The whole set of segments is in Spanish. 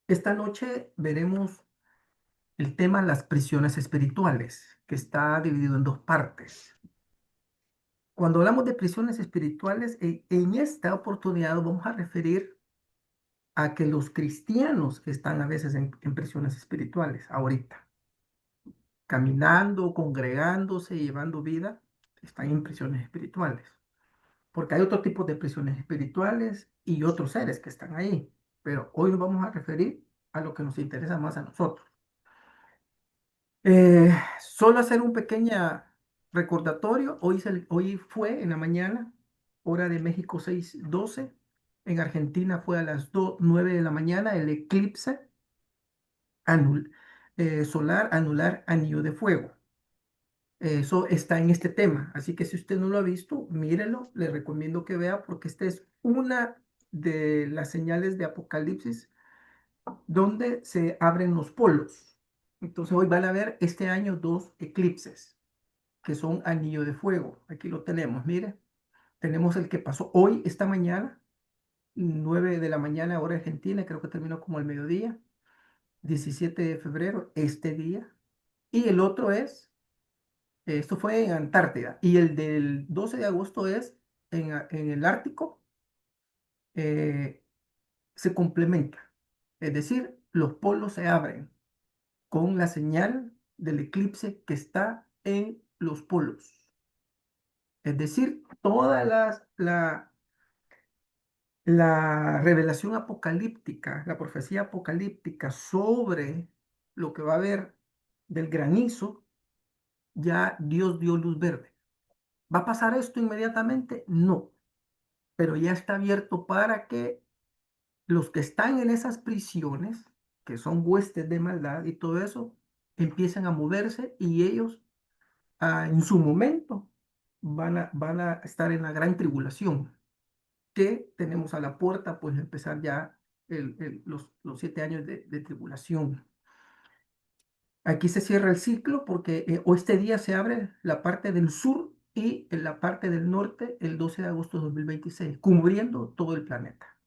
Esta noche veremos el tema las prisiones espirituales, que está dividido en dos partes. Cuando hablamos de prisiones espirituales, en esta oportunidad nos vamos a referir a que los cristianos están a veces en prisiones espirituales, ahorita, caminando, congregándose, llevando vida, están en prisiones espirituales. Porque hay otro tipo de prisiones espirituales y otros seres que están ahí. Pero hoy nos vamos a referir a lo que nos interesa más a nosotros. Solo hacer un pequeño recordatorio. Hoy fue en la mañana, hora de México 6:12. En Argentina fue a las 9 de la mañana el eclipse anul- solar anular anillo de fuego. Eso está en este tema. Así que si usted no lo ha visto, mírelo. Le recomiendo que vea porque esta es una de las señales de Apocalipsis donde se abren los polos. Entonces hoy van a ver este año dos eclipses que son anillo de fuego. Aquí lo tenemos, mire. Tenemos el que pasó hoy, esta mañana, 9 de la mañana, hora argentina, creo que terminó como el mediodía, 17 de febrero, este día. Y el otro es, esto fue en Antártida, y el del 12 de agosto es en el Ártico, eh, se complementa. Es decir, los polos se abren con la señal del eclipse que está en los polos. Es decir, la revelación apocalíptica, la profecía apocalíptica sobre lo que va a haber del granizo, ya Dios dio luz verde. ¿Va a pasar esto inmediatamente? No, pero ya está abierto para que los que están en esas prisiones, que son huestes de maldad y todo eso, empiecen a moverse y ellos en su momento van a estar en la gran tribulación que tenemos a la puerta, pues empezar ya los 7 años de tribulación. Aquí se cierra el ciclo porque o este día se abre la parte del sur y en la parte del norte el 12 de agosto de 2026, cubriendo todo el planeta.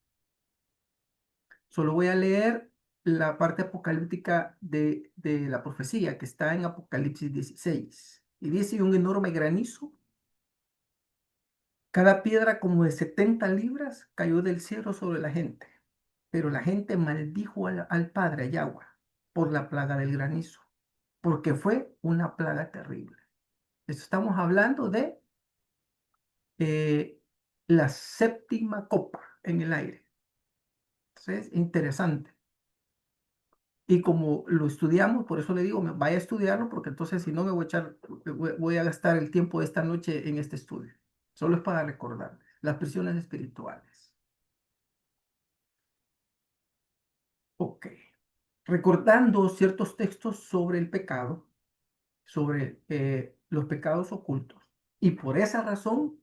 Solo voy a leer la parte apocalíptica de la profecía que está en Apocalipsis 16. Y dice, y un enorme granizo, cada piedra como de 70 libras cayó del cielo sobre la gente. Pero la gente maldijo al Padre, a Yahweh, por la plaga del granizo, porque fue una plaga terrible. Estamos hablando de eh, la séptima copa en el aire. Entonces, interesante. Y como lo estudiamos, por eso le digo, vaya a estudiarlo, porque entonces si no me voy a echar, voy a gastar el tiempo de esta noche en este estudio. Solo es para recordar las prisiones espirituales. Ok. Recordando ciertos textos sobre el pecado, sobre los pecados ocultos. Y por esa razón,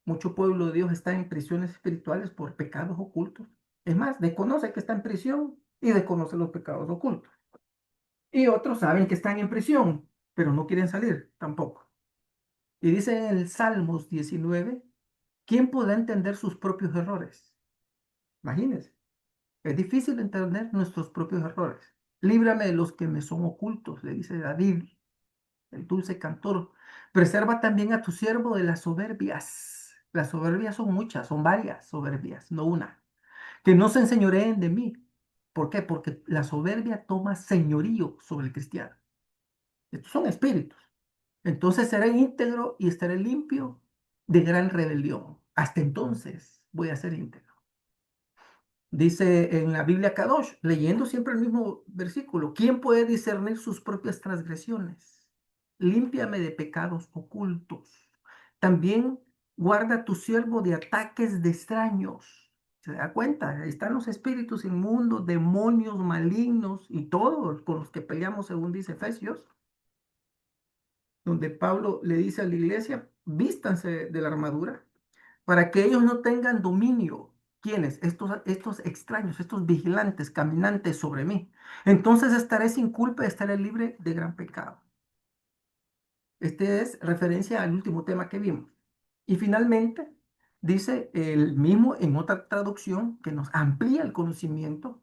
mucho pueblo de Dios está en prisiones espirituales por pecados ocultos. Es más, desconoce que está en prisión y desconoce los pecados ocultos. Y otros saben que están en prisión, pero no quieren salir tampoco. Y dice en el Salmos 19, ¿quién podrá entender sus propios errores? Imagínense, es difícil entender nuestros propios errores. Líbrame de los que me son ocultos, le dice David, el dulce cantor. Preserva también a tu siervo de las soberbias. Las soberbias son muchas, son varias soberbias, no una. Que no se enseñoreen de mí. ¿Por qué? Porque la soberbia toma señorío sobre el cristiano. Estos son espíritus. Entonces seré íntegro y estaré limpio de gran rebelión. Hasta entonces voy a ser íntegro. Dice en la Biblia Kadosh, leyendo siempre el mismo versículo, ¿quién puede discernir sus propias transgresiones? Límpiame de pecados ocultos. También guarda a tu siervo de ataques de extraños. ¿Se da cuenta? Ahí están los espíritus inmundos, demonios malignos y todos con los que peleamos, según dice Efesios, donde Pablo le dice a la iglesia, vístanse de la armadura para que ellos no tengan dominio. ¿Quiénes? Estos extraños, estos vigilantes, caminantes sobre mí. Entonces estaré sin culpa y estaré libre de gran pecado. Este es referencia al último tema que vimos. Y finalmente, dice el mismo en otra traducción que nos amplía el conocimiento.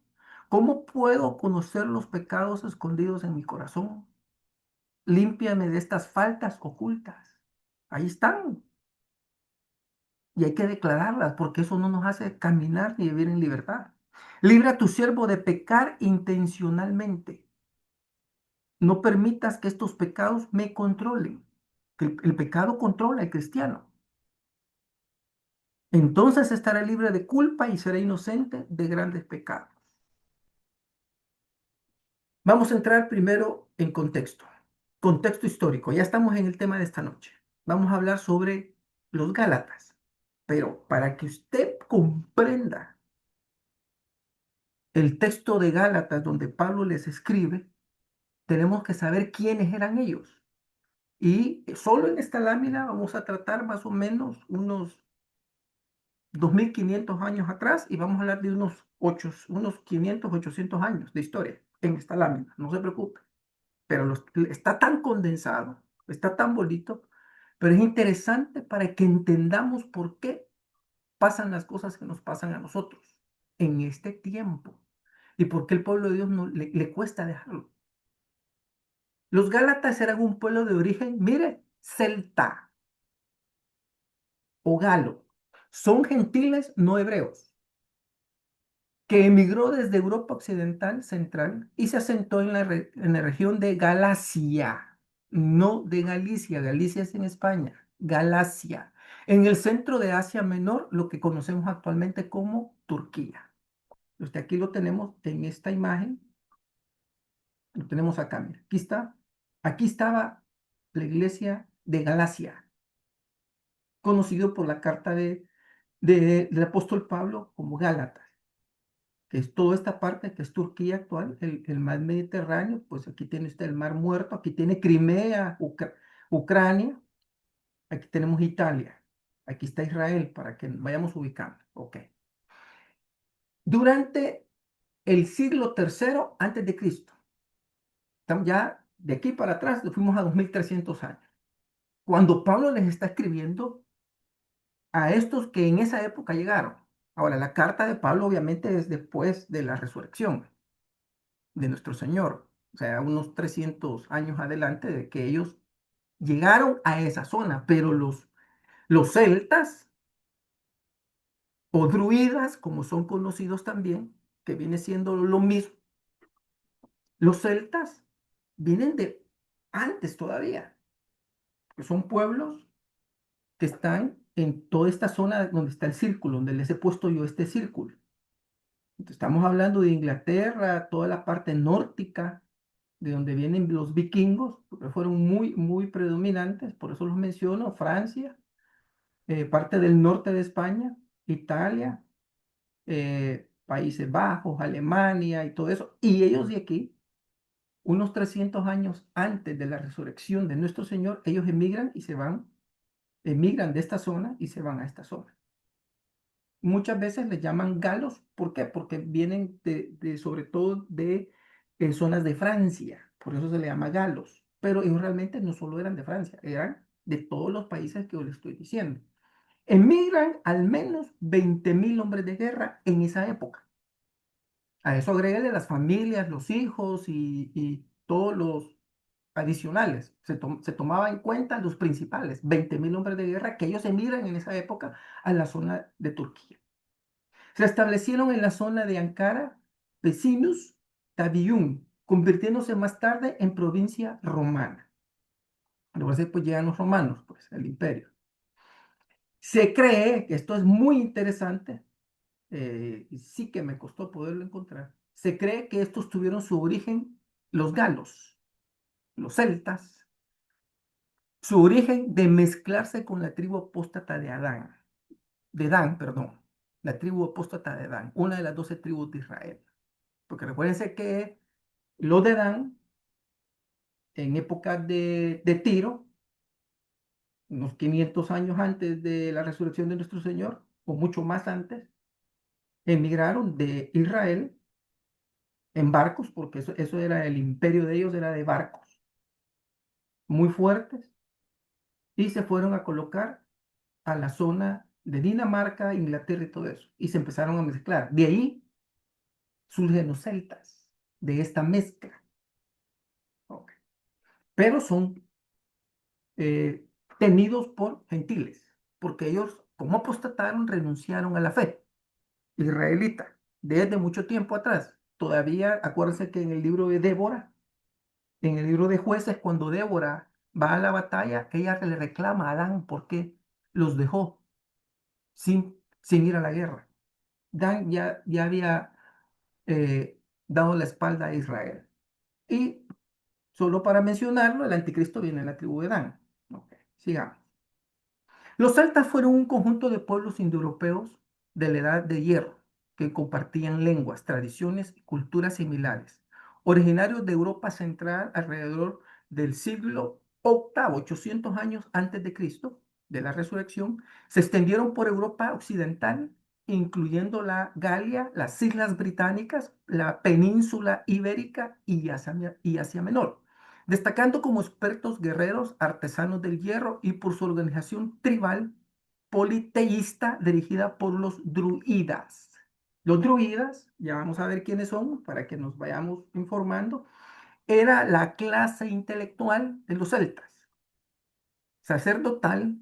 ¿Cómo puedo conocer los pecados escondidos en mi corazón? Límpiame de estas faltas ocultas. Ahí están. Y hay que declararlas porque eso no nos hace caminar ni vivir en libertad. Libra a tu siervo de pecar intencionalmente. No permitas que estos pecados me controlen. Que el pecado controla al cristiano. Entonces estará libre de culpa y será inocente de grandes pecados. Vamos a entrar primero en contexto. Contexto histórico. Ya estamos en el tema de esta noche. Vamos a hablar sobre los Gálatas. Pero para que usted comprenda el texto de Gálatas donde Pablo les escribe, tenemos que saber quiénes eran ellos. Y solo en esta lámina vamos a tratar más o menos unos 2500 años atrás y vamos a hablar de unos 500, 800 años de historia en esta lámina. No se preocupe, pero está tan condensado, está tan bonito, pero es interesante para que entendamos por qué pasan las cosas que nos pasan a nosotros en este tiempo y por qué el pueblo de Dios no, le cuesta dejarlo. Los Gálatas eran un pueblo de origen, mire, celta o galo. Son gentiles no hebreos, que emigró desde Europa Occidental Central y se asentó en la región de Galacia, no de Galicia. Galicia es en España, Galacia, en el centro de Asia Menor, lo que conocemos actualmente como Turquía. Aquí lo tenemos en esta imagen, lo tenemos acá, mira, aquí está, aquí estaba la iglesia de Galacia, conocido por la carta del apóstol Pablo como Gálatas, que es toda esta parte que es Turquía actual, el mar Mediterráneo. Pues aquí tiene usted el Mar Muerto, aquí tiene Crimea, Ucrania, aquí tenemos Italia, aquí está Israel, para que vayamos ubicando. Ok. Durante el siglo tercero antes de Cristo, estamos ya de aquí para atrás, nos fuimos a 2300 años. Cuando Pablo les está escribiendo a estos que en esa época llegaron. Ahora, la carta de Pablo obviamente es después de la resurrección de nuestro Señor, o sea, unos 300 años adelante de que ellos llegaron a esa zona, pero los celtas o druidas, como son conocidos también, que viene siendo lo mismo, los celtas vienen de antes todavía, que son pueblos que están en toda esta zona donde está el círculo, donde les he puesto yo este círculo. Entonces, estamos hablando de Inglaterra, toda la parte nórtica, de donde vienen los vikingos, porque fueron muy, muy predominantes, por eso los menciono, Francia, parte del norte de España, Italia, Países Bajos, Alemania y todo eso. Y ellos de aquí, unos 300 años antes de la resurrección de nuestro Señor, ellos emigran y se van, emigran de esta zona y se van a esta zona. Muchas veces les llaman galos. ¿Por qué? Porque vienen sobre todo de zonas de Francia, por eso se le llama galos. Pero ellos realmente no solo eran de Francia, eran de todos los países que yo les estoy diciendo. Emigran al menos 20.000 hombres de guerra en esa época. A eso agréguele las familias, los hijos y todos los adicionales. Se tomaba en cuenta los principales, 20.000 hombres de guerra que ellos emigran en esa época a la zona de Turquía. Se establecieron en la zona de Ankara, Pesinus, Tabiyun, convirtiéndose más tarde en provincia romana. Luego pues llegan los romanos, pues, el imperio. Se cree, que esto es muy interesante, y sí que me costó poderlo encontrar, se cree que estos tuvieron su origen los galos, los celtas, su origen de mezclarse con la tribu apóstata de Dan, perdón, la tribu apóstata de Dan, una de las 12 tribus de Israel. Porque recuérdense que los de Dan, en época de Tiro, unos 500 años antes de la resurrección de nuestro Señor, o mucho más antes, emigraron de Israel en barcos, porque eso era el imperio de ellos, era de barcos muy fuertes, y se fueron a colocar a la zona de Dinamarca, Inglaterra y todo eso, y se empezaron a mezclar. De ahí surgen los celtas de esta mezcla. Ok. Pero son eh, tenidos por gentiles, porque ellos, como apostataron, renunciaron a la fe israelita desde mucho tiempo atrás. Todavía, acuérdense que en el libro de Débora, en el libro de Jueces, cuando Débora va a la batalla, ella le reclama a Adán por qué los dejó sin ir a la guerra. Dan ya había dado la espalda a Israel. Y solo para mencionarlo, el anticristo viene en la tribu de Dan. Ok, sigamos. Los celtas fueron un conjunto de pueblos indoeuropeos de la Edad de Hierro que compartían lenguas, tradiciones y culturas similares, originarios de Europa Central alrededor del siglo octavo, 800 años antes de Cristo, de la resurrección, se extendieron por Europa Occidental, incluyendo la Galia, las Islas Británicas, la península ibérica y Asia Menor, destacando como expertos guerreros, artesanos del hierro y por su organización tribal politeísta dirigida por los druidas. Los druidas, ya vamos a ver quiénes son para que nos vayamos informando, era la clase intelectual de los celtas, sacerdotal,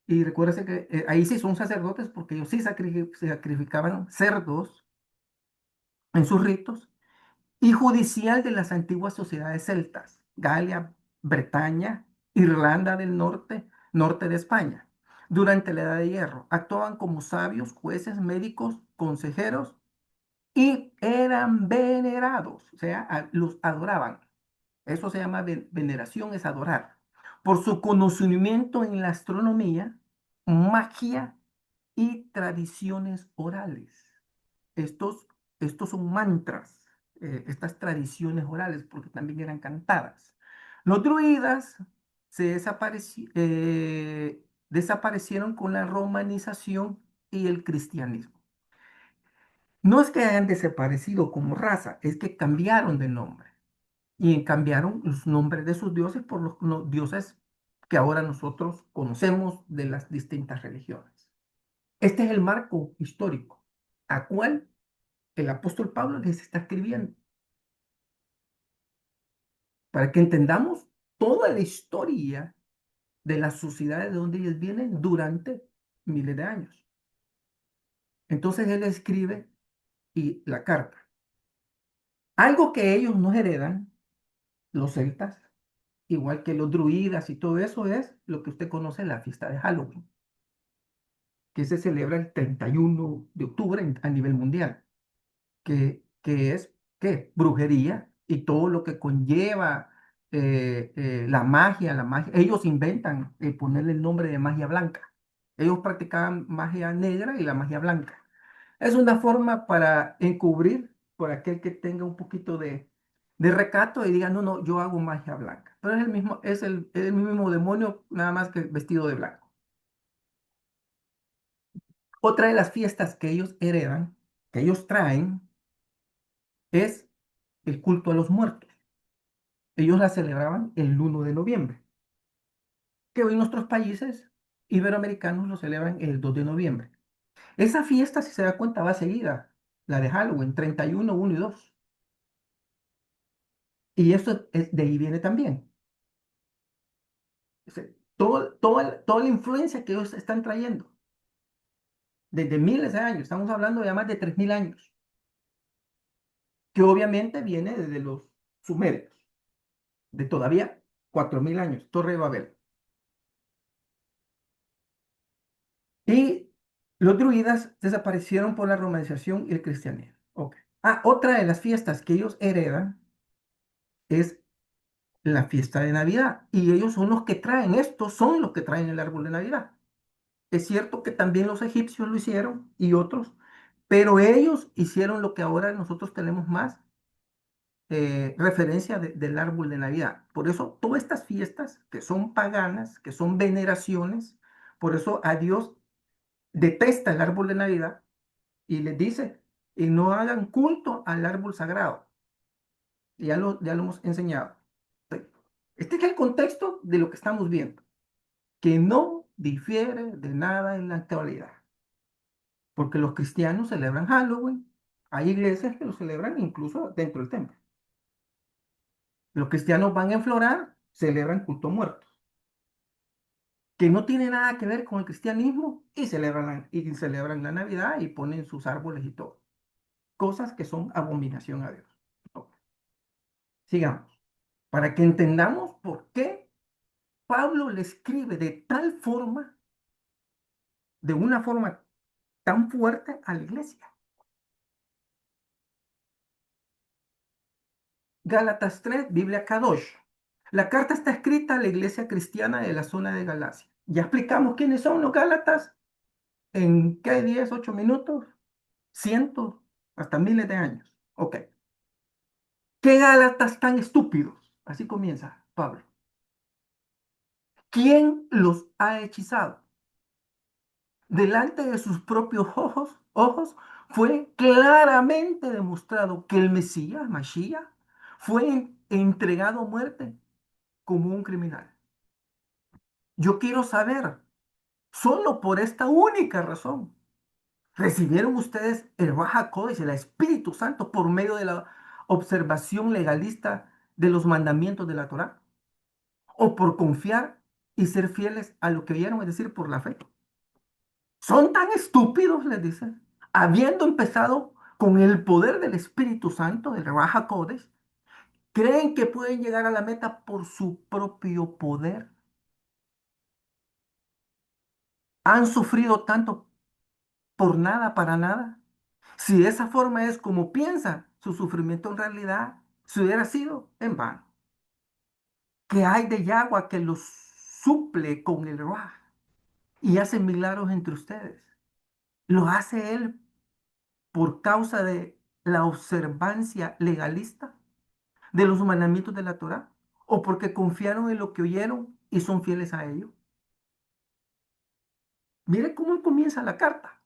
y recuérdense que ahí sí son sacerdotes porque ellos sí sacrificaban cerdos en sus ritos, y judicial de las antiguas sociedades celtas, Galia, Bretaña, Irlanda del Norte, norte de España. Durante la Edad de Hierro, actuaban como sabios, jueces, médicos, consejeros y eran venerados, o sea, los adoraban. Eso se llama veneración, es adorar. Por su conocimiento en la astronomía, magia y tradiciones orales. Estos, estos son mantras, estas tradiciones orales, porque también eran cantadas. Los druidas desaparecieron con la romanización y el cristianismo. No es que hayan desaparecido como raza, es que cambiaron de nombre y cambiaron los nombres de sus dioses por los dioses que ahora nosotros conocemos de las distintas religiones. Este es el marco histórico a cual el apóstol Pablo les está escribiendo, para que entendamos toda la historia de las sociedades de donde ellos vienen durante miles de años. Entonces él escribe y la carta. Algo que ellos no heredan, los celtas, igual que los druidas y todo eso, es lo que usted conoce, la fiesta de Halloween, que se celebra el 31 de octubre a nivel mundial. Que es ¿qué? Brujería y todo lo que conlleva la magia. Ellos inventan ponerle el nombre de magia blanca. Ellos practicaban magia negra y la magia blanca. Es una forma para encubrir por aquel que tenga un poquito de recato y diga, no, no, yo hago magia blanca. Pero es el mismo, es el mismo demonio, nada más que vestido de blanco. Otra de las fiestas que ellos heredan, que ellos traen, es el culto a los muertos. Ellos la celebraban el 1 de noviembre, que hoy nuestros países iberoamericanos lo celebran el 2 de noviembre. Esa fiesta, si se da cuenta, va seguida, la de Halloween, 31, 1 y 2. Y eso de ahí viene también. Toda la influencia que ellos están trayendo, desde miles de años, estamos hablando de más de 3.000 años, que obviamente viene desde los sumerios, de todavía 4.000 años, Torre de Babel. Y los druidas desaparecieron por la romanización y el cristianismo. Ok. Ah, otra de las fiestas que ellos heredan es la fiesta de Navidad. Y ellos son los que traen, estos son los que traen el árbol de Navidad. Es cierto que también los egipcios lo hicieron y otros, pero ellos hicieron lo que ahora nosotros tenemos más referencia del árbol de Navidad. Por eso todas estas fiestas que son paganas, que son veneraciones, por eso a Dios detesta el árbol de Navidad y les dice, y no hagan culto al árbol sagrado. Ya lo hemos enseñado. Este es el contexto de lo que estamos viendo, que no difiere de nada en la actualidad, porque los cristianos celebran Halloween, Hay iglesias que lo celebran incluso dentro del templo. Los cristianos van a enflorar, celebran culto a muertos, que no tiene nada que ver con el cristianismo y celebran la Navidad y ponen sus árboles y todo. Cosas que son abominación a Dios. Ok, sigamos. Para que entendamos por qué Pablo le escribe de tal forma, de una forma tan fuerte a la iglesia. Gálatas 3, Biblia Kadosh. La carta está escrita a la iglesia cristiana de la zona de Galacia. Ya explicamos quiénes son los Gálatas en qué 10, 8 minutos, cientos, hasta miles de años. Ok. ¿Qué Gálatas tan estúpidos? Así comienza Pablo. ¿Quién los ha hechizado? Delante de sus propios ojos fue claramente demostrado que el Mesías, Mashiach, fue entregado a muerte como un criminal. Yo quiero saber, solo por esta única razón, ¿recibieron ustedes el Raja Kodesh, el Espíritu Santo, por medio de la observación legalista de los mandamientos de la Torá? ¿O por confiar y ser fieles a lo que oyeron, es decir, por la fe? Son tan estúpidos, les dicen, habiendo empezado con el poder del Espíritu Santo, del Raja Kodesh, creen que pueden llegar a la meta por su propio poder. Han sufrido tanto por nada, para nada. Si de esa forma es como piensa, su sufrimiento en realidad se hubiera sido en vano. Que hay de Yahweh que los suple con el Ruaj y hace milagros entre ustedes. Lo hace él por causa de la observancia legalista de los mandamientos de la Torá o porque confiaron en lo que oyeron y son fieles a ello. Mire cómo comienza la carta.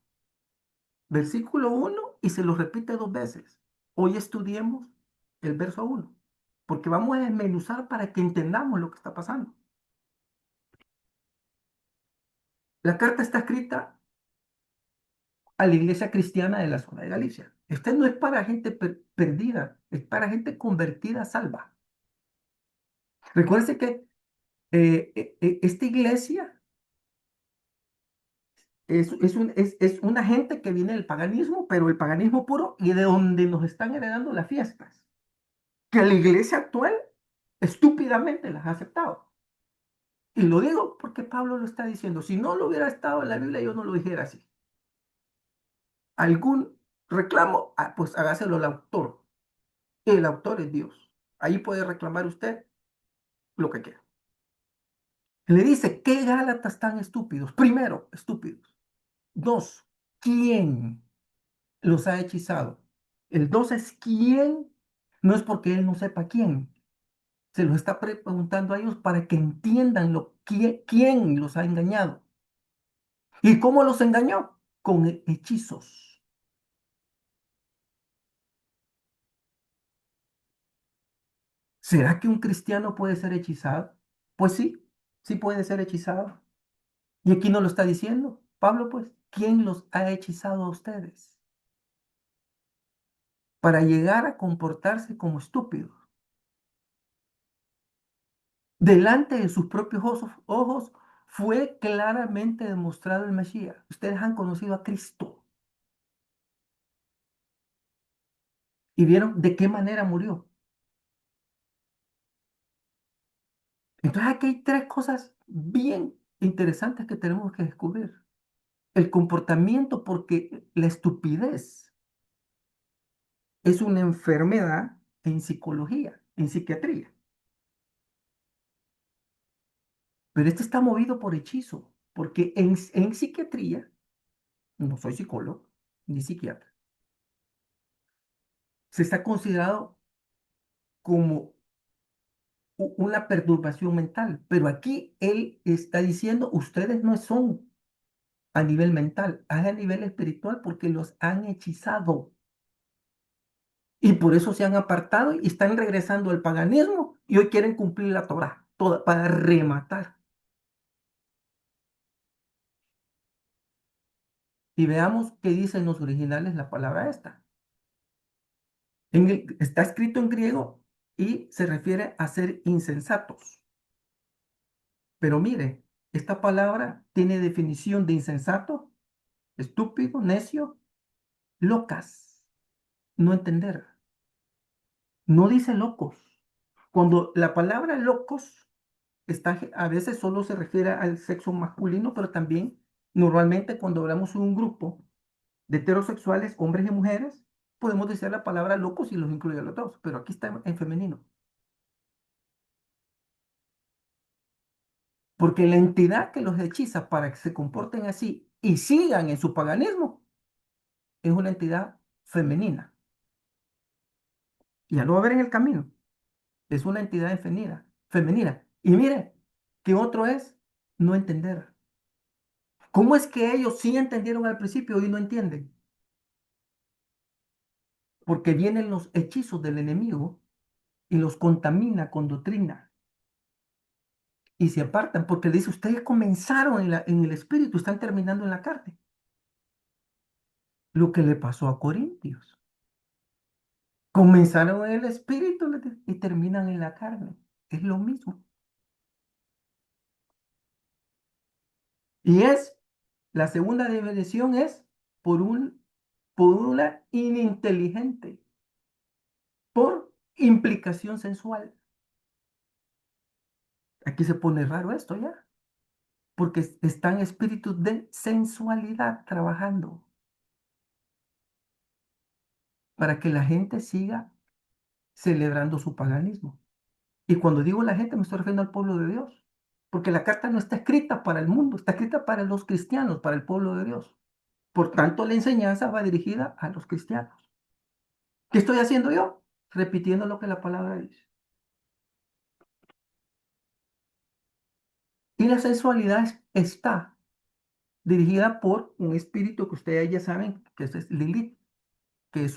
Versículo 1 y se lo repite dos veces. Hoy estudiemos el verso 1 porque vamos a desmenuzar para que entendamos lo que está pasando. La carta está escrita a la iglesia cristiana de la zona de Galicia. Este no es para gente perdida, es para gente convertida, salva. Recuerde que esta iglesia es una gente que viene del paganismo, pero el paganismo puro y de donde nos están heredando las fiestas, que la iglesia actual estúpidamente las ha aceptado. Y lo digo porque Pablo lo está diciendo. Si no lo hubiera estado en la Biblia, yo no lo dijera así. ¿Algún reclamo? Ah, pues hágaselo al autor. El autor es Dios. Ahí puede reclamar usted lo que quiera. Le dice, ¿qué Gálatas tan estúpidos? Primero, estúpidos. Dos, ¿quién los ha hechizado? El dos es quién, no es porque él no sepa quién. Se los está preguntando a ellos para que entiendan quién los ha engañado. ¿Y cómo los engañó? Con hechizos. ¿Será que un cristiano puede ser hechizado? Pues sí, sí puede ser hechizado. Y aquí no lo está diciendo Pablo, pues, ¿quién los ha hechizado a ustedes para llegar a comportarse como estúpidos? Delante de sus propios ojos fue claramente demostrado el Mesías. Ustedes han conocido a Cristo y vieron de qué manera murió. Entonces aquí hay tres cosas bien interesantes que tenemos que descubrir. El comportamiento, porque la estupidez es una enfermedad en psicología, en psiquiatría. Pero este está movido por hechizo, porque en psiquiatría, no soy psicólogo ni psiquiatra, se está considerado como una perturbación mental. Pero aquí él está diciendo, ustedes no son a nivel mental, es a nivel espiritual porque los han hechizado. Y por eso se han apartado y están regresando al paganismo y hoy quieren cumplir la Torah, toda, para rematar. Y veamos qué dicen los originales la palabra esta. Está escrito en griego y se refiere a ser insensatos. Pero mire, esta palabra tiene definición de insensato, estúpido, necio, locas, no entender. No dice locos. Cuando la palabra locos a veces solo se refiere al sexo masculino, pero también normalmente cuando hablamos de un grupo de heterosexuales, hombres y mujeres, podemos decir la palabra locos y los incluye a los dos, pero aquí está en femenino. Porque la entidad que los hechiza para que se comporten así y sigan en su paganismo es una entidad femenina. Ya lo va a ver en el camino. Es una entidad femenina. Femenina. Y mire, ¿qué otro es? No entender. ¿Cómo es que ellos sí entendieron al principio y no entienden? Porque vienen los hechizos del enemigo y los contamina con doctrina y se apartan porque le dice, ustedes comenzaron en el espíritu, están terminando en la carne. Lo que le pasó a Corintios. Comenzaron en el espíritu y terminan en la carne. Es lo mismo. Y la segunda definición es por por una ininteligente, por implicación sensual. Aquí se pone raro esto ya, porque están espíritus de sensualidad trabajando para que la gente siga celebrando su paganismo. Y cuando digo la gente, me estoy refiriendo al pueblo de Dios, porque la carta no está escrita para el mundo, está escrita para los cristianos, para el pueblo de Dios. Por tanto, la enseñanza va dirigida a los cristianos. ¿Qué estoy haciendo yo? Repitiendo lo que la palabra dice. Y la sensualidad está dirigida por un espíritu que ustedes ya saben que es Lilith, que es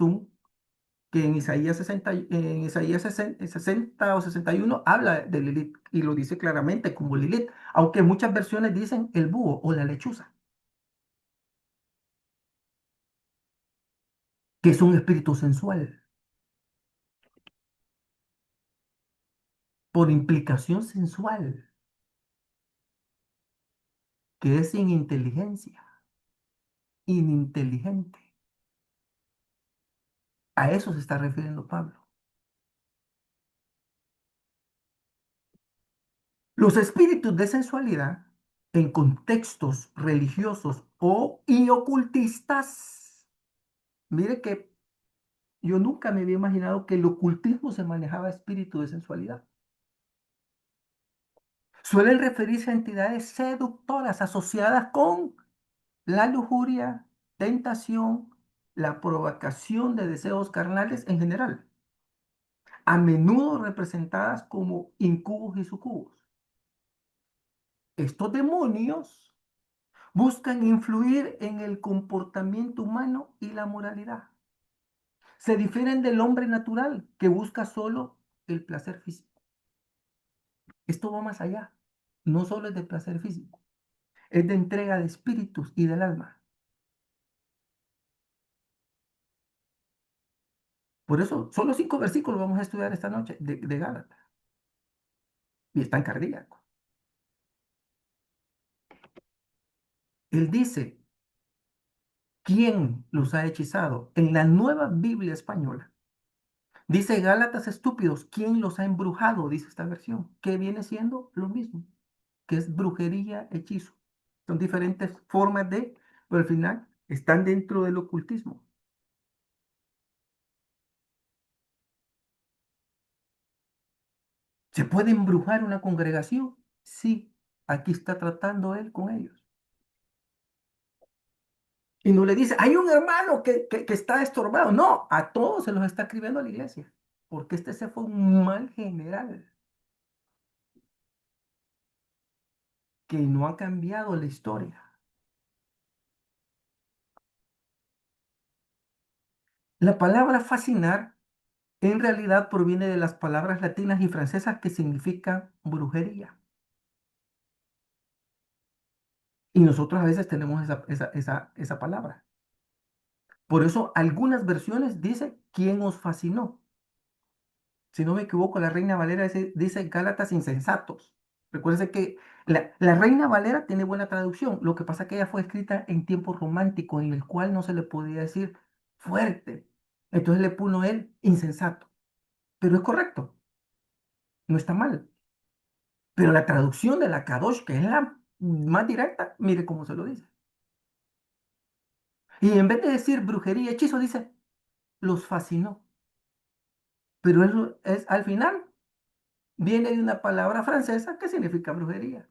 que en Isaías 60, en Isaías 60 o 61 habla de Lilith y lo dice claramente como Lilith, aunque muchas versiones dicen el búho o la lechuza, que es un espíritu sensual, por implicación sensual, que es sin inteligencia, ininteligente. A eso se está refiriendo Pablo. Los espíritus de sensualidad en contextos religiosos y ocultistas, mire que yo nunca me había imaginado que el ocultismo se manejaba espíritu de sensualidad. Suelen referirse a entidades seductoras asociadas con la lujuria, tentación, la provocación de deseos carnales en general, a menudo representadas como incubos y sucubos. Estos demonios buscan influir en el comportamiento humano y la moralidad. Se difieren del hombre natural que busca solo el placer físico. Esto va más allá. No solo es de placer físico, es de entrega de espíritus y del alma. Por eso, solo 5 versículos vamos a estudiar esta noche de Gálatas. Y están cardíacos. Él dice, ¿quién los ha hechizado? En la nueva Biblia española. Dice Gálatas estúpidos, ¿quién los ha embrujado? Dice esta versión, que viene siendo lo mismo, que es brujería, hechizo. Son diferentes formas pero al final están dentro del ocultismo. ¿Se puede embrujar una congregación? Sí, aquí está tratando él con ellos. Y no le dice, hay un hermano que está estorbado. No, a todos se los está escribiendo a la iglesia, porque este se fue un mal general que no ha cambiado la historia. La palabra fascinar en realidad proviene de las palabras latinas y francesas que significan brujería. Y nosotros a veces tenemos esa palabra. Por eso algunas versiones dicen quién os fascinó. Si no me equivoco, la Reina Valera dice Gálatas insensatos. Recuérdense que la Reina Valera tiene buena traducción. Lo que pasa es que ella fue escrita en tiempo romántico, en el cual no se le podía decir fuerte. Entonces le puso él insensato. Pero es correcto, no está mal. Pero la traducción de la Kadosh, que es la más directa, mire cómo se lo dice. Y en vez de decir brujería, hechizo, dice los fascinó. Pero eso es al final viene de una palabra francesa que significa brujería.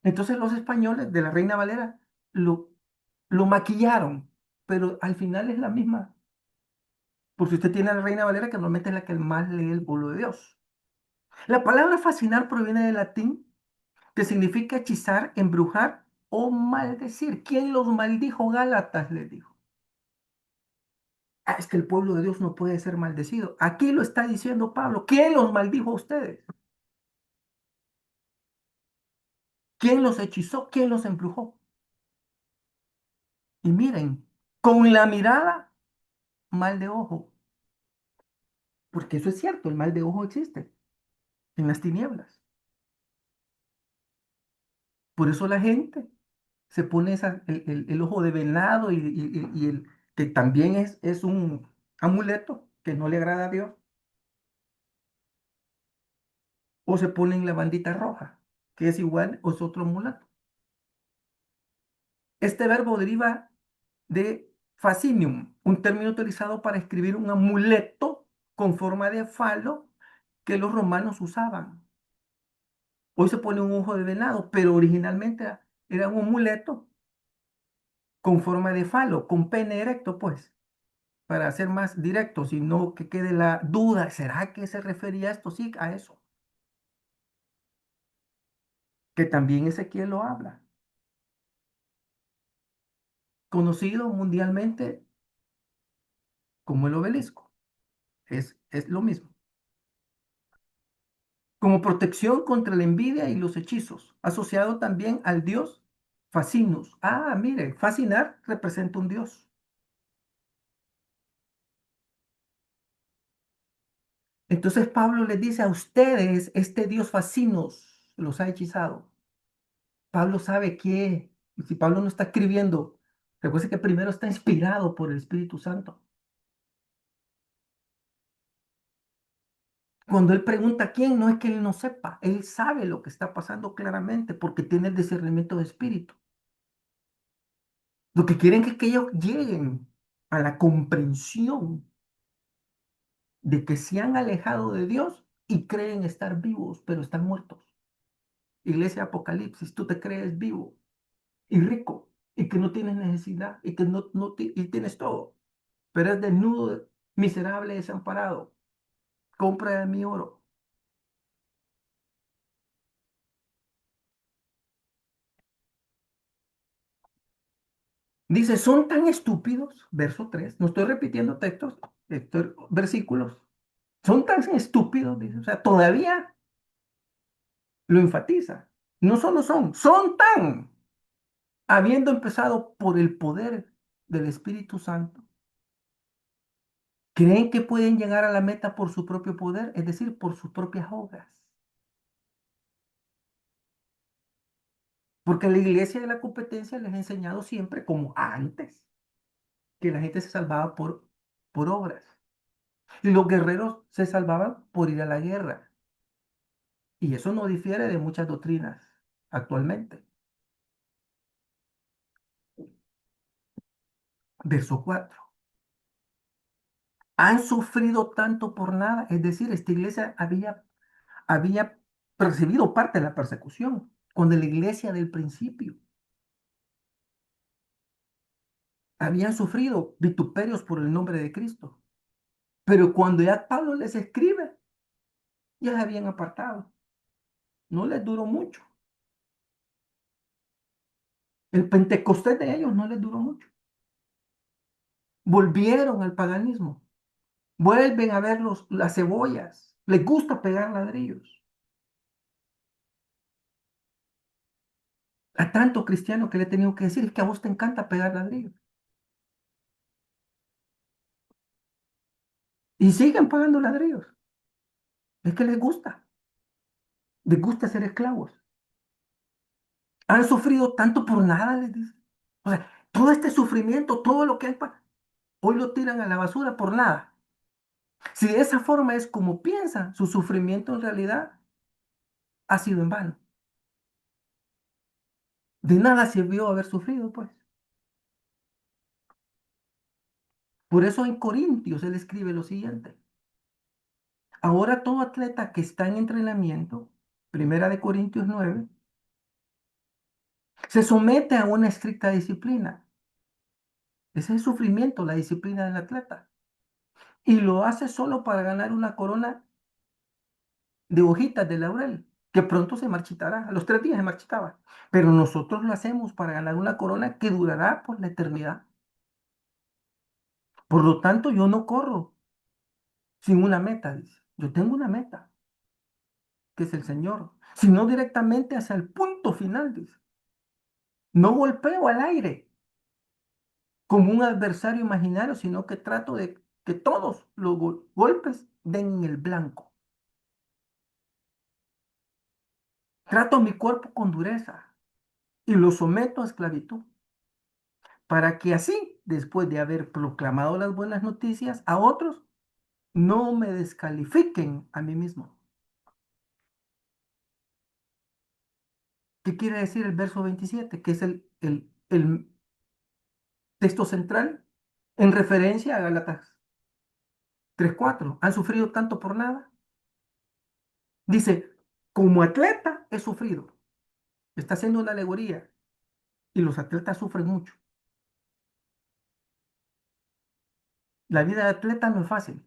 Entonces los españoles de la Reina Valera lo, lo maquillaron, pero al final es la misma. Porque usted tiene a la Reina Valera que normalmente es la que más lee el pueblo de Dios. La palabra fascinar proviene del latín que significa hechizar, embrujar o maldecir. ¿Quién los maldijo? Gálatas les dijo. Ah, es que el pueblo de Dios no puede ser maldecido. Aquí lo está diciendo Pablo. ¿Quién los maldijo a ustedes? ¿Quién los hechizó? ¿Quién los embrujó? Y miren, con la mirada, mal de ojo. Porque eso es cierto, el mal de ojo existe en las tinieblas. Por eso la gente se pone el ojo de venado y el que también es un amuleto que no le agrada a Dios. O se ponen la bandita roja, que es igual o es otro amuleto. Este verbo deriva de fascinium, un término utilizado para escribir un amuleto con forma de falo que los romanos usaban. Hoy se pone un ojo de venado, pero originalmente era un amuleto con forma de falo, con pene erecto, pues, para ser más directo, si no que quede la duda, ¿será que se refería a esto? Sí, a eso, que también Ezequiel lo habla, conocido mundialmente como el obelisco, es lo mismo. Como protección contra la envidia y los hechizos, asociado también al dios Facinus. Ah, mire, fascinar representa un dios. Entonces Pablo les dice a ustedes, este dios Facinus los ha hechizado. Pablo sabe que, si Pablo no está escribiendo, recuerde que primero está inspirado por el Espíritu Santo. Cuando él pregunta quién, no es que él no sepa, él sabe lo que está pasando claramente porque tiene el discernimiento de espíritu. Lo que quieren es que ellos lleguen a la comprensión de que se han alejado de Dios y creen estar vivos, pero están muertos. Iglesia Apocalipsis, tú te crees vivo y rico y que no tienes necesidad y que y tienes todo, pero es desnudo, miserable, desamparado. Compra de mi oro. Dice, son tan estúpidos, verso 3 no estoy repitiendo textos, versículos, son tan estúpidos, dice, o sea, todavía lo enfatiza. No solo son tan, habiendo empezado por el poder del Espíritu Santo, creen que pueden llegar a la meta por su propio poder, es decir, por sus propias obras. Porque la iglesia de la competencia les ha enseñado siempre, como antes, que la gente se salvaba por obras. Y los guerreros se salvaban por ir a la guerra. Y eso no difiere de muchas doctrinas actualmente. Verso 4. Han sufrido tanto por nada. Es decir, esta iglesia había recibido parte de la persecución cuando la iglesia del principio habían sufrido vituperios por el nombre de Cristo. Pero cuando ya Pablo les escribe, ya se habían apartado. No les duró mucho. El Pentecostés de ellos no les duró mucho. Volvieron al paganismo. Vuelven a ver las cebollas. Les gusta pegar ladrillos. A tanto cristiano que le he tenido que decir, es que a vos te encanta pegar ladrillos. Y siguen pagando ladrillos. Es que les gusta ser esclavos. Han sufrido tanto por nada, les dice. O sea, todo este sufrimiento, todo lo que hay, hoy lo tiran a la basura por nada. Si de esa forma es como piensan, su sufrimiento en realidad ha sido en vano. De nada sirvió haber sufrido, pues. Por eso en Corintios él escribe lo siguiente. Ahora todo atleta que está en entrenamiento, Primera de Corintios 9, se somete a una estricta disciplina. Ese es el sufrimiento, la disciplina del atleta. Y lo hace solo para ganar una corona de hojitas de laurel, que pronto se marchitará. A los 3 días se marchitaba. Pero nosotros lo hacemos para ganar una corona que durará por la eternidad. Por lo tanto, yo no corro sin una meta, dice. Yo tengo una meta, que es el Señor, sino directamente hacia el punto final, dice. No golpeo al aire como un adversario imaginario, sino que trato de que todos los golpes den en el blanco. Trato mi cuerpo con dureza y lo someto a esclavitud, para que así, después de haber proclamado las buenas noticias a otros, no me descalifiquen a mí mismo. ¿Qué quiere decir el verso 27? Que es el texto central en referencia a Gálatas 3:4. ¿Han sufrido tanto por nada? Dice, como atleta he sufrido. Está haciendo una alegoría y los atletas sufren mucho. La vida de atleta no es fácil.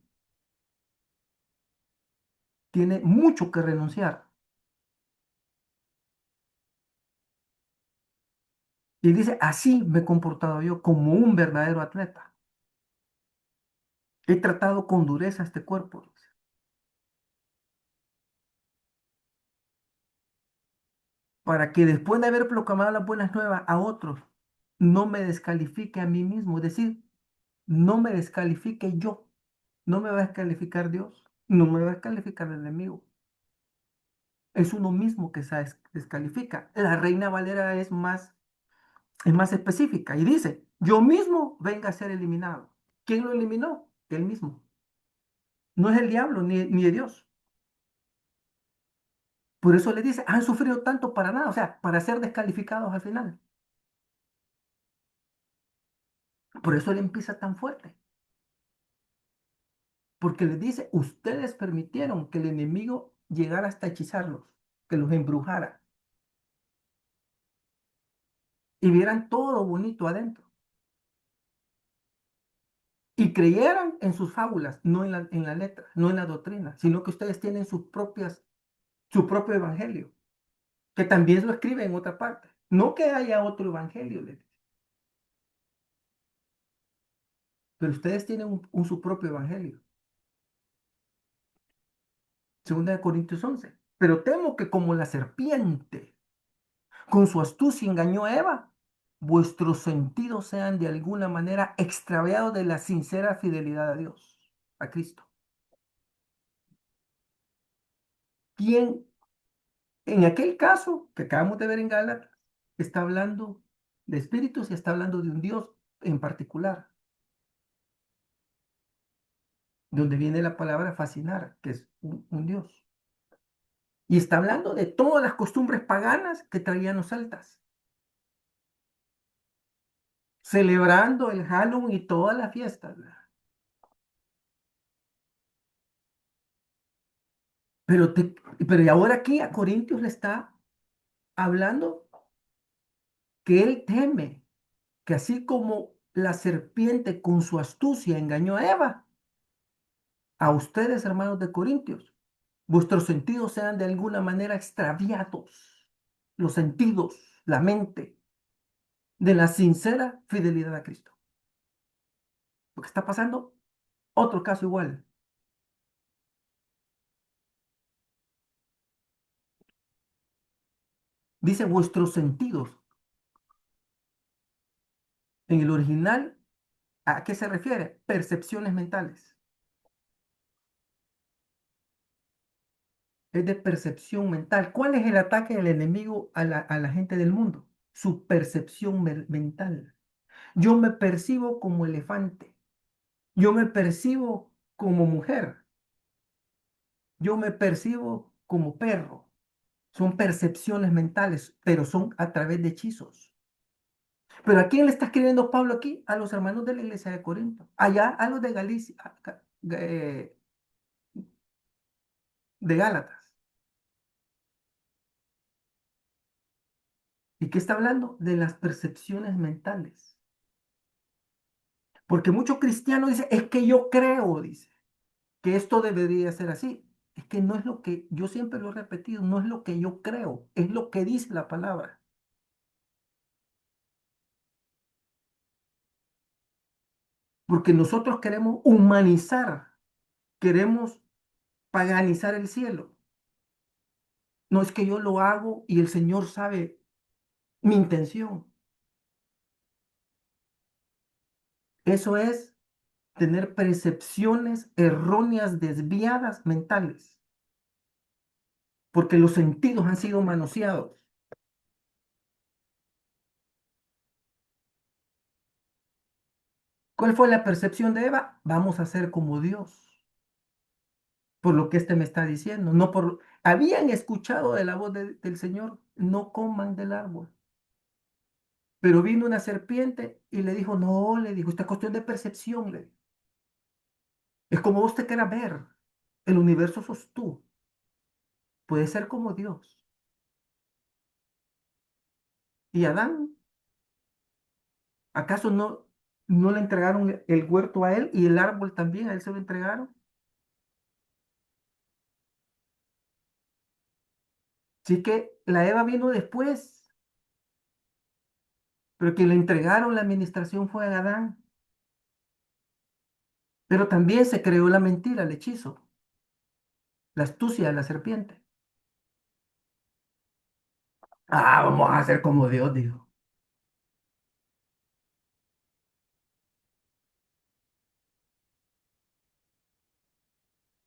Tiene mucho que renunciar. Y dice, así me he comportado yo como un verdadero atleta. He tratado con dureza este cuerpo, para que después de haber proclamado las buenas nuevas a otros, no me descalifique a mí mismo. Es decir, no me descalifique yo. No me va a descalificar Dios. No me va a descalificar el enemigo. Es uno mismo que se descalifica. La Reina Valera es más específica y dice, yo mismo venga a ser eliminado. ¿Quién lo eliminó? Él mismo. No es el diablo ni Dios. Por eso le dice, han sufrido tanto para nada, o sea, para ser descalificados al final. Por eso él empieza tan fuerte. Porque les dice, ustedes permitieron que el enemigo llegara hasta hechizarlos, que los embrujara y vieran todo bonito adentro. Y creyeran en sus fábulas, no en la letra, no en la doctrina, sino que ustedes tienen su propio evangelio, que también lo escribe en otra parte. No que haya otro evangelio, les dice, pero ustedes tienen su propio evangelio. Segunda de Corintios 11. Pero temo que como la serpiente con su astucia engañó a Eva, vuestros sentidos sean de alguna manera extraviados de la sincera fidelidad a Dios, a Cristo. Quien en aquel caso que acabamos de ver en Gálatas está hablando de espíritus y está hablando de un Dios en particular, donde viene la palabra fascinar, que es un Dios. Y está hablando de todas las costumbres paganas que traían los celtas, celebrando el Halloween y todas las fiestas. Pero, pero ahora aquí a Corintios le está hablando que él teme que así como la serpiente con su astucia engañó a Eva, a ustedes, hermanos de Corintios, vuestros sentidos sean de alguna manera extraviados, los sentidos, la mente, de la sincera fidelidad a Cristo. Porque está pasando otro caso igual. Dice vuestros sentidos. En el original, ¿a qué se refiere? Percepciones mentales. es de percepción mental. ¿Cuál es el ataque del enemigo a la gente del mundo? Su percepción mental. Yo me percibo como elefante, yo me percibo como mujer, yo me percibo como perro. Son percepciones mentales, pero son a través de hechizos. Pero ¿a quién le está escribiendo Pablo aquí? A los hermanos de la iglesia de Corinto, allá a los de Galicia, de Gálatas. ¿Y qué está hablando? De las percepciones mentales. Porque muchos cristianos dicen, es que yo creo, dice, que esto debería ser así. Es que no es lo que, yo siempre lo he repetido, no es lo que yo creo, es lo que dice la palabra. Porque nosotros queremos humanizar, queremos paganizar el cielo. No es que yo lo hago y el Señor sabe mi intención. Eso es tener percepciones erróneas, desviadas mentales, porque los sentidos han sido manoseados. ¿Cuál fue la percepción de Eva? Vamos a ser como Dios, por lo que este me está diciendo. No por... Habían escuchado de la voz del Señor, no coman del árbol. Pero vino una serpiente y le dijo, no, le dijo, esta cuestión de percepción, le dijo. Es como vos te quieras ver. El universo sos tú. Puedes ser como Dios. Y Adán, ¿acaso no le entregaron el huerto a él y el árbol también a él se lo entregaron? Sí que la Eva vino después, pero quien le entregaron la administración fue a Adán. Pero también se creó la mentira, el hechizo, la astucia de la serpiente. Ah, vamos a hacer como Dios dijo.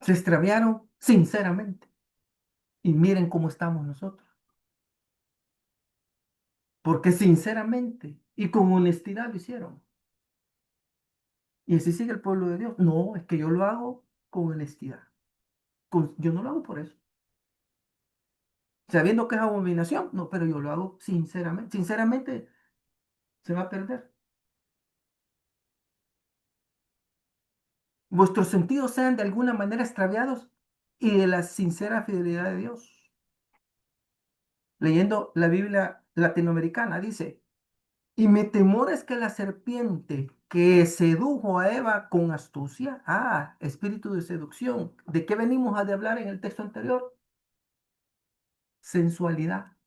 Se extraviaron sinceramente. Y miren cómo estamos nosotros. Porque sinceramente y con honestidad lo hicieron. Y así sigue el pueblo de Dios. No, es que yo lo hago con honestidad. Yo no lo hago por eso. Sabiendo que es abominación, no, pero yo lo hago sinceramente. Sinceramente se va a perder. Vuestros sentidos sean de alguna manera extraviados y de la sincera fidelidad de Dios. Leyendo la Biblia latinoamericana, dice, y mi temor es que la serpiente que sedujo a Eva con astucia, espíritu de seducción, ¿de qué venimos a de hablar en el texto anterior? Sensualidad,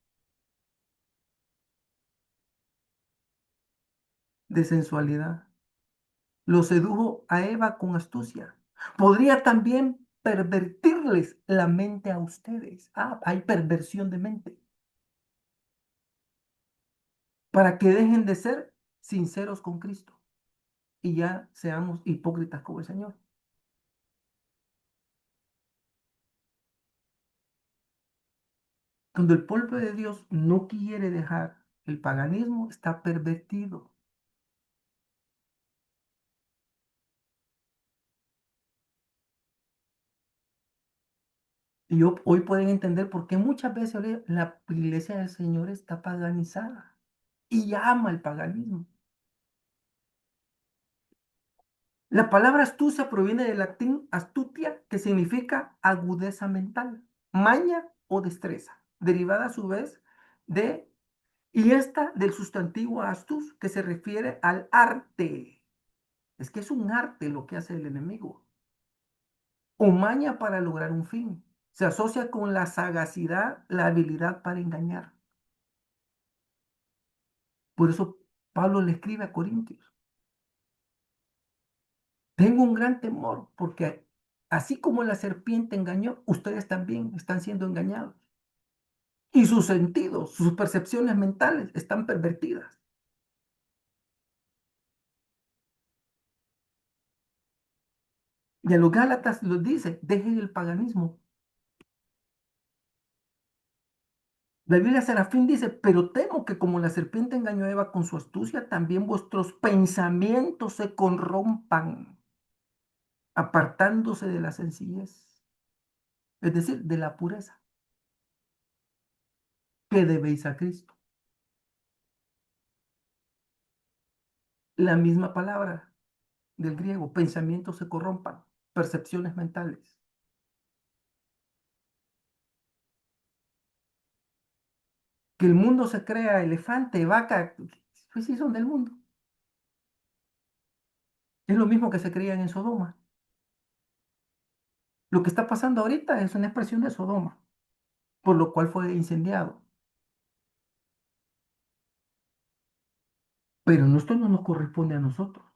de sensualidad. Lo sedujo a Eva con astucia. Podría también pervertirles la mente a ustedes. Hay perversión de mente. Para que dejen de ser sinceros con Cristo y ya seamos hipócritas como el Señor. Cuando el pueblo de Dios no quiere dejar el paganismo, está pervertido. Y hoy pueden entender por qué muchas veces la iglesia del Señor está paganizada y ama el paganismo. La palabra astucia proviene del latín astutia, que significa agudeza mental, maña o destreza, derivada a su vez de, y esta del sustantivo astus, que se refiere al arte. Es que es un arte lo que hace el enemigo. O maña para lograr un fin. Se asocia con la sagacidad, la habilidad para engañar. Por eso Pablo le escribe a Corintios. Tengo un gran temor porque así como la serpiente engañó, ustedes también están siendo engañados. Y sus sentidos, sus percepciones mentales están pervertidas. Y a los Gálatas los dice, dejen el paganismo. La Biblia Serafín dice, pero temo que como la serpiente engañó a Eva con su astucia, también vuestros pensamientos se corrompan, apartándose de la sencillez, es decir, de la pureza que debéis a Cristo. La misma palabra del griego, pensamientos se corrompan, percepciones mentales. Que el mundo se crea elefante, vaca, pues sí son del mundo. Es lo mismo que se creían en Sodoma. Lo que está pasando ahorita es una expresión de Sodoma, por lo cual fue incendiado. Pero esto no nos corresponde a nosotros.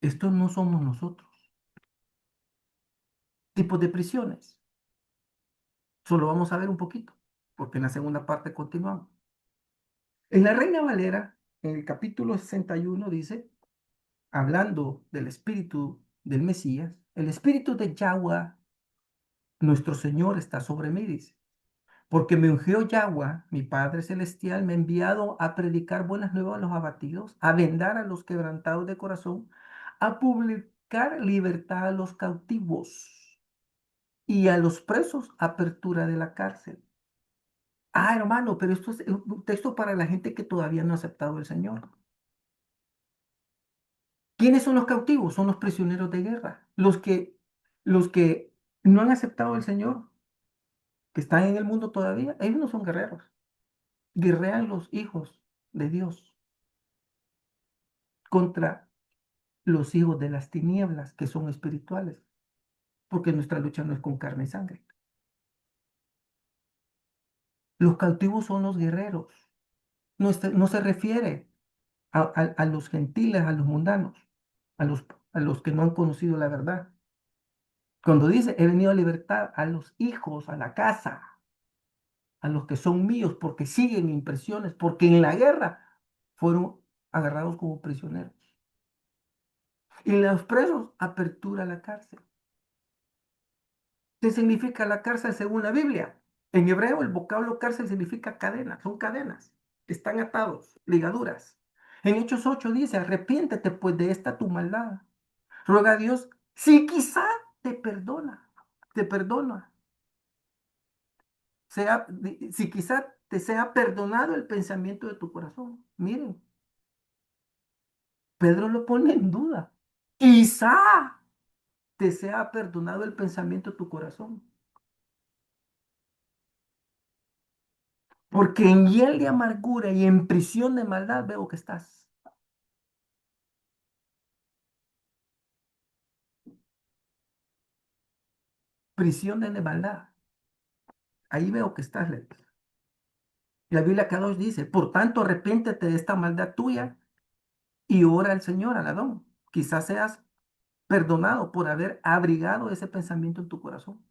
Esto no somos nosotros. Tipos de prisiones. Solo vamos a ver un poquito, porque en la segunda parte continuamos. En la Reina Valera, en el capítulo 61 dice, hablando del espíritu del Mesías, el espíritu de Yahweh, nuestro Señor, está sobre mí, dice. Porque me ungió Yahweh, mi Padre Celestial, me ha enviado a predicar buenas nuevas a los abatidos, a vendar a los quebrantados de corazón, a publicar libertad a los cautivos y a los presos apertura de la cárcel. Ah, hermano, pero esto es un texto para la gente que todavía no ha aceptado al Señor. ¿Quiénes son los cautivos? Son los prisioneros de guerra, los que no han aceptado al Señor, que están en el mundo todavía. Ellos no son guerreros, guerrean los hijos de Dios contra los hijos de las tinieblas, que son espirituales, porque nuestra lucha no es con carne y sangre. Los cautivos son los guerreros. No se refiere a los gentiles, a los mundanos, a los que no han conocido la verdad. Cuando dice, he venido a libertar a los hijos, a la casa, a los que son míos, porque siguen impresiones, porque en la guerra fueron agarrados como prisioneros. Y los presos, apertura a la cárcel. ¿Qué significa la cárcel según la Biblia? En hebreo el vocablo cárcel significa cadena, son cadenas, están atados, ligaduras. En Hechos 8 dice, arrepiéntete pues de esta tu maldad. Ruega a Dios, si quizá te perdona, si quizá te sea perdonado el pensamiento de tu corazón. Miren, Pedro lo pone en duda. Quizá te sea perdonado el pensamiento de tu corazón. Porque en hiel de amargura y en prisión de maldad veo que estás. Prisión de maldad. Ahí veo que estás. La Biblia K2 dice, por tanto, arrepiéntete de esta maldad tuya y ora al Señor, al Adón. Quizás seas perdonado por haber abrigado ese pensamiento en tu corazón.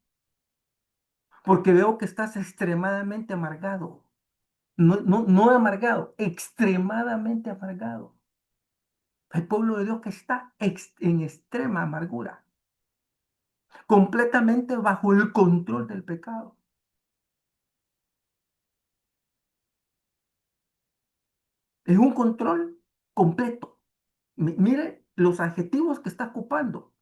Porque veo que estás extremadamente amargado. No, no, no amargado, extremadamente amargado. Hay pueblo de Dios que está en extrema amargura, completamente bajo el control del pecado. Es un control completo. Mire los adjetivos que está ocupando.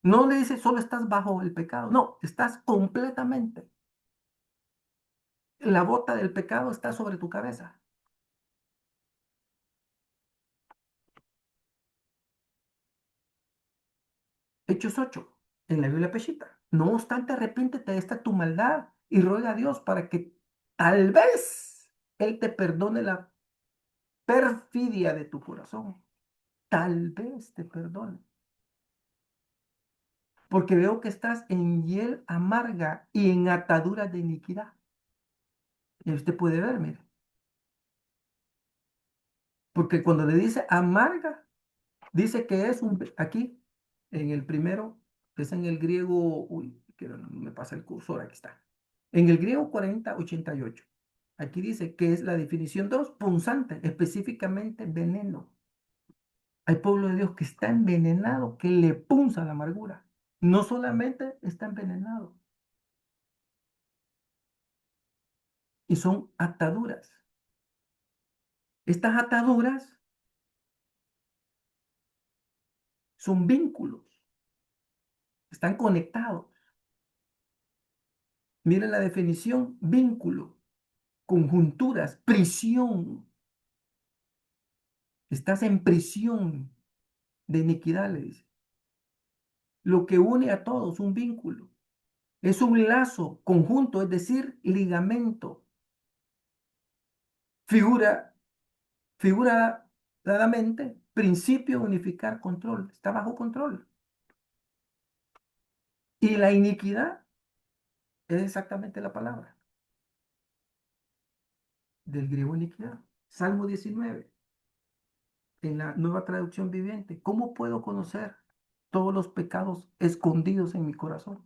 No le dice solo estás bajo el pecado. No, estás completamente. La bota del pecado está sobre tu cabeza. Hechos 8 en la Biblia Peshita. No obstante, arrepiéntete de esta tu maldad y ruega a Dios para que tal vez Él te perdone la perfidia de tu corazón. Tal vez te perdone. Porque veo que estás en hiel amarga y en atadura de iniquidad. Y usted puede ver, mire. Porque cuando le dice amarga, dice que es aquí, en el primero, que es en el griego, uy, que no me pasa el cursor, aquí está. En el griego 4088. Aquí dice que es la definición 2 punzante, específicamente veneno. Hay pueblo de Dios que está envenenado, que le punza la amargura. No solamente está envenenado, y son ataduras. Estas ataduras son vínculos, están conectados. Miren la definición, vínculo, conjunturas, prisión. Estás en prisión de iniquidad, le dice. Lo que une a todos, un vínculo. Es un lazo conjunto, es decir, ligamento. Figura, figuradamente, principio de unificar control. Está bajo control. Y la iniquidad es exactamente la palabra del griego iniquidad. Salmo 19, en la nueva traducción viviente. ¿Cómo puedo conocer todos los pecados escondidos en mi corazón?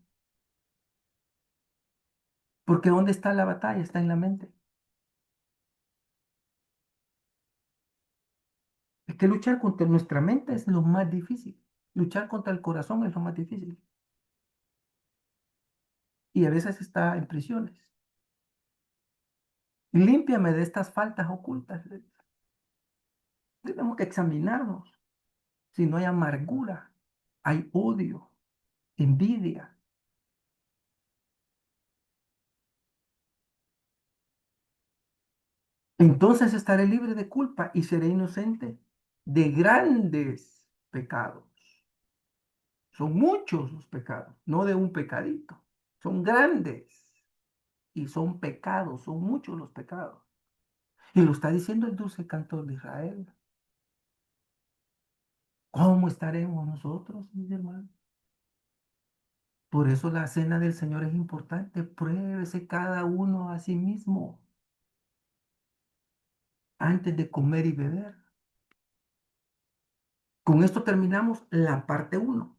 Porque ¿dónde está la batalla? Está en la mente. Es que luchar contra nuestra mente es lo más difícil. Luchar contra el corazón es lo más difícil. Y a veces está en prisiones. Límpiame de estas faltas ocultas. Tenemos que examinarnos. Si no hay amargura, hay odio, envidia. Entonces estaré libre de culpa y seré inocente de grandes pecados. Son muchos los pecados, no de un pecadito. Son grandes y son pecados, son muchos los pecados. Y lo está diciendo el dulce cantor de Israel. ¿Cómo estaremos nosotros, mis hermanos? Por eso la cena del Señor es importante. Pruébese cada uno a sí mismo antes de comer y beber. Con esto terminamos la parte uno.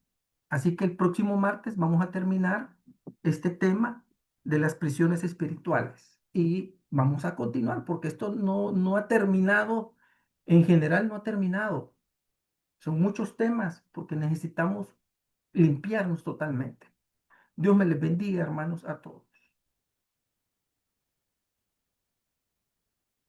Así que el próximo martes vamos a terminar este tema de las prisiones espirituales. Y vamos a continuar porque esto no ha terminado, en general no ha terminado. Son muchos temas porque necesitamos limpiarnos totalmente. Dios me les bendiga, hermanos, a todos.